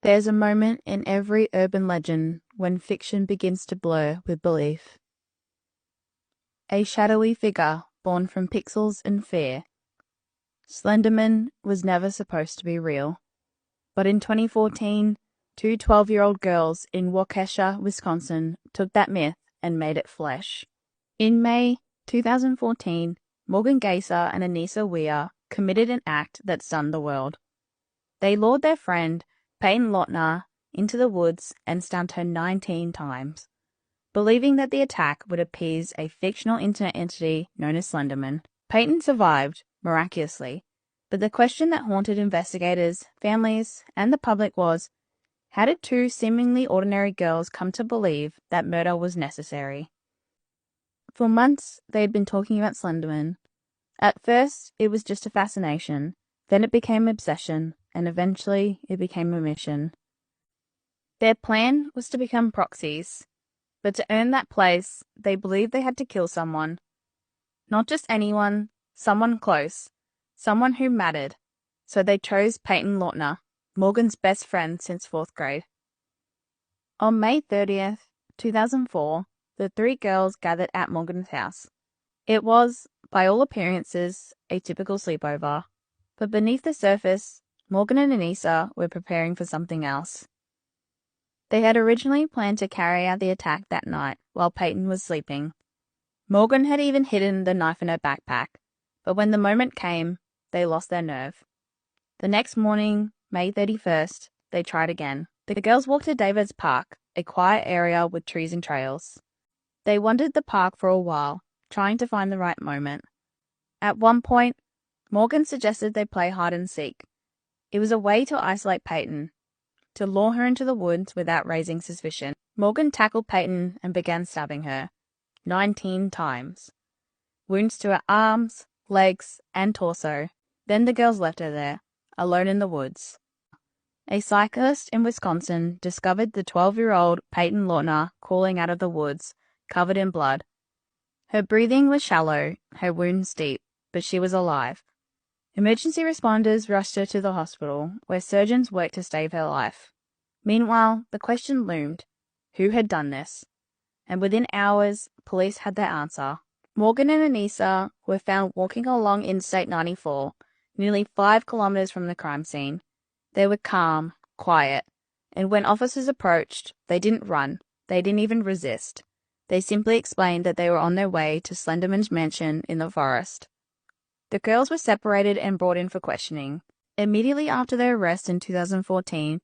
There's a moment in every urban legend when fiction begins to blur with belief. A shadowy figure born from pixels and fear. Slenderman was never supposed to be real. But in 2014, two 12-year-old girls in Waukesha, Wisconsin took that myth and made it flesh. In May 2014, Morgan Geyser and Anissa Weier committed an act that stunned the world. They lured their friend, Peyton Lautner, into the woods and stunned her 19 times, believing that the attack would appease a fictional internet entity known as Slenderman. Peyton survived, miraculously, but the question that haunted investigators, families, and the public was, how did two seemingly ordinary girls come to believe that murder was necessary? For months, they had been talking about Slenderman. At first, it was just a fascination, then it became obsession, and eventually it became a mission. Their plan was to become proxies, but to earn that place, they believed they had to kill someone. Not just anyone, someone close, someone who mattered, so they chose Peyton Lautner, Morgan's best friend since 4th grade. On May 30th, 2004, the three girls gathered at Morgan's house. It was, by all appearances, a typical sleepover, but beneath the surface, Morgan and Anissa were preparing for something else. They had originally planned to carry out the attack that night while Peyton was sleeping. Morgan had even hidden the knife in her backpack, but when the moment came, they lost their nerve. The next morning, May 31st, they tried again. The girls walked to David's Park, a quiet area with trees and trails. They wandered the park for a while, trying to find the right moment. At one point, Morgan suggested they play hide and seek. It was a way to isolate Peyton, to lure her into the woods without raising suspicion. Morgan tackled Peyton and began stabbing her, 19 times. Wounds to her arms, legs, and torso. Then the girls left her there, alone in the woods. A cyclist in Wisconsin discovered the 12-year-old Peyton Lautner crawling out of the woods, covered in blood. Her breathing was shallow, her wounds deep, but she was alive. Emergency responders rushed her to the hospital, where surgeons worked to save her life. Meanwhile, the question loomed, who had done this? And within hours, police had their answer. Morgan and Anissa were found walking along Interstate 94, nearly 5 kilometers from the crime scene. They were calm, quiet, and when officers approached, they didn't run, they didn't even resist. They simply explained that they were on their way to Slenderman's mansion in the forest. The girls were separated and brought in for questioning. Immediately after their arrest in 2014,